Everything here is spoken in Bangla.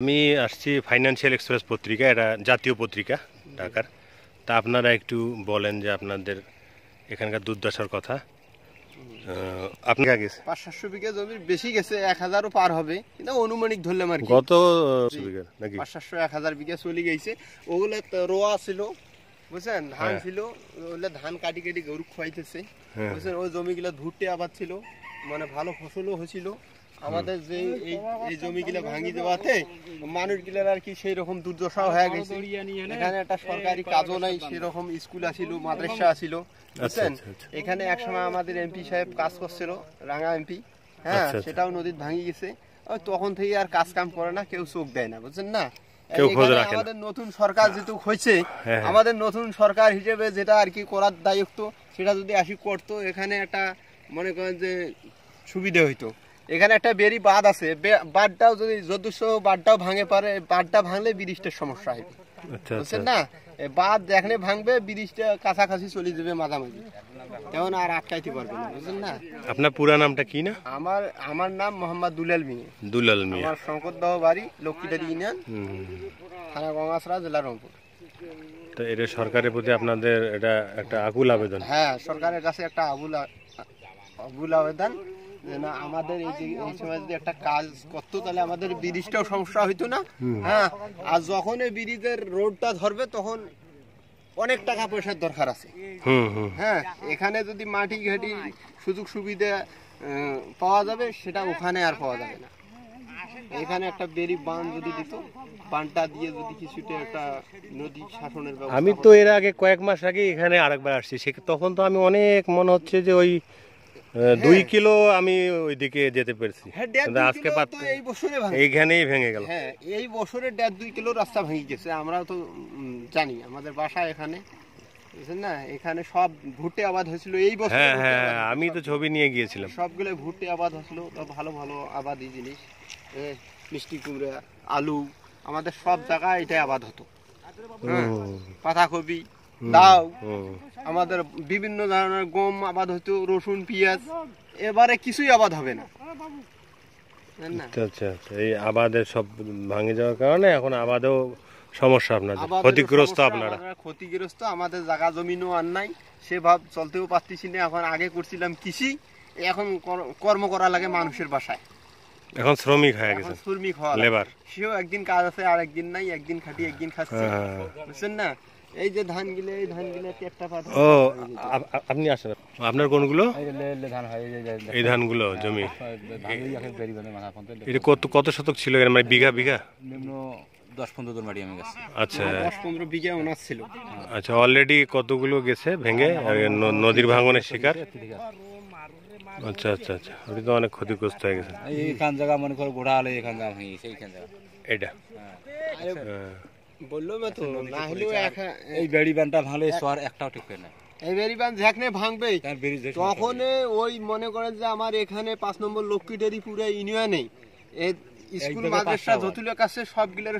আমি আসছি ফাইন্যান্সিয়াল এক্সপ্রেস পত্রিকা, এটা জাতীয় পত্রিকা ঢাকার। তা আপনারা একটু বলেন যে আপনাদের এখানকার দুর্দশার কথা। আপনার গেছে 500 বিঘা জমির বেশি গেছে, 1000ও পার হবে, কিন্তু অনুমানিক ধরলাম আর কি। গত বিঘা নাকি 500 1000 বিঘা চলে গেছে। ওগুলো রোয়া ছিল, বুঝছেন, ধান ছিল, ওগুলো ধান কাটি কাটি গরু খাইতেছে, বুঝছেন। ওই জমিগুলো ভুট্টে আবাদ ছিল, মানে ভালো ফসলও হয়েছিল। আমাদের যে এই জমিগুলো ভাঙি দেওয়াতে মানুষগুলোর আর কি সেই রকম দুর্দশা হয়ে গেছে। এখানে একটা সরকারি কাজও নাই, সেরকম স্কুল আসিল, মাদ্রাসা আসিল, বুঝছেন। এখানে একসময় আমাদের এমপি সাহেব কাজ করছিল, রাঙা এমপি, হ্যাঁ, সেটাও নদীর ভাঙি গেছে। তখন থেকে আর কাজ কাম করে না, কেউ চোখ দেয় না, বুঝছেন না। আমাদের নতুন সরকার যেহেতু হয়েছে, আমাদের নতুন সরকার হিসেবে যেটা আর কি করার দায়িত্ব, সেটা যদি আসি করতো, এখানে একটা মনে করেন যে সুবিধা হইতো। এখানে একটা বেরি বাঁধ আছে, বাঁধটাও যদি যদুস বাঁধটাও ভাঙে পারে, বাঁধটা ভাঙলে ব্রিজটার সমস্যা হবে, বুঝছেন না। বাঁধ যেখানে ভাঙবে ব্রিজটা কাছাকাছি চলে যাবে মাঝামাঝি, তেমন আর আটকাইতে পারবে না, বুঝছেন না। আপনার পুরা নামটা কি? না, আমার নাম মোহাম্মদ দুলাল মিয়া। দুলাল মিয়া। আমার শঙ্করদহ বাড়ি, লক্ষ্মীদারি ইউনিয়ন, থানা গঙ্গাছড়া, জেলা রংপুর। তো এটা সরকারের প্রতি আপনাদের এটা একটা আকুল আবেদন? হ্যাঁ, সরকারের কাছে একটা আকুল আবেদন, না আমাদের এই সময় যদি একটা কাজ করতো, তাহলে আমাদের ব্রিজটাও সমস্যা হইতো না। হ্যাঁ, আর যখন এই ব্রিজের রোডটা ধরবে, তখন অনেক টাকা পয়সার দরকার আছে। হ্যাঁ, এখানে যদি মাটি ঘাটি সুযোগ সুবিধা পাওয়া যাবে, সেটা ওখানে আর পাওয়া যাবে না। এখানে একটা বেরি বাঁধ যদি দিত, বাঁধটা দিয়ে যদি কিছুটা একটা নদী শাসনের ব্যবস্থা। আমি তো এর আগে কয়েক মাস আগে এখানে আরেকবার আসছি, তখন তো আমি অনেক মনে হচ্ছে যে ওই 2 কিলো আমি ওইদিকে যেতে পেরেছি, আজকে এইখানেই ভেঙে গেল। হ্যাঁ, এই বছরে 1.5-2 কিলো রাস্তা ভেঙে গেছে। আমরা তো জানি, আমাদের বাসা এখানে, বুঝছেন না। এখানে সব ভুট্টে আবাদ হয়েছিল এই বছর। হ্যাঁ হ্যাঁ, আমি তো ছবি নিয়ে গিয়েছিলাম। সবগুলো ভুট্টে আবাদ হয়েছিল, ভালো ভালো আবাদি জিনিস, মিষ্টি কুমড়া, আলু, আমাদের সব জায়গায় এটাই আবাদ হতো। পাতাকপি, লাউ, আমাদের বিভিন্ন ধরনের গম আবাদ হতো, রসুন, পেঁয়াজ। এবারে কিছুই আবাদ হবে না। আচ্ছা আচ্ছা, এই আবাদের সব ভাঙে যাওয়ার কারণে এখন আবাদেও সমস্যা, আপনাদের ক্ষতিগ্রস্ত। আপনারা ক্ষতিগ্রস্ত, আমাদের জায়গা জমিনও আর নাই, সেভাবে চলতেও পারতেছি না। এখন আগে করছিলাম কৃষি, এখন কর্ম করা লাগে মানুষের বাসায়। এখন শ্রমিক হয়ে গেছে, শ্রমিক হওয়া, লেবার। সেও একদিন কাজ আছে, আর একদিন নাই, একদিন খাটি একদিন খাচ্ছে, বুঝছেন না। এই যে ধানগুলো, এই ধানগুলো একটা পাতা। ও, আপনি আসেন, আপনার কোনগুলো? এই ধানগুলো জমি, এটা কত শতক ছিল? মানে বিঘা বিঘা 10-15 জন বাড়ি আমি গেছি। আচ্ছা, 10-15 বিঘা ওনার ছিল। আচ্ছা, অলরেডি কতগুলো গেছে ভেঙে, নদীর ভাঙনের শিকার? আচ্ছা আচ্ছা আচ্ছা, ওটা তো অনেক ক্ষতিগ্রস্ত হয়ে গেছে। এইখান জায়গা মনে করো গোড়া হলে এখান জায়গা ভেঙে গেছে, এইখান জায়গা এটা বললো তো না হলেও এই বেড়ি বানটা ভাঙলে শহর একটাও ঠিক হয় না। এই বেড়ি বান যেখানে ভাঙবে, তখন ওই মনে করেন যে আমার এখানে 5 নম্বর লক্ষ্মীডেরি পুরো ইউনিয়নে স্কুল মাদ্রাসা যতুলের কাছে সবগুলোর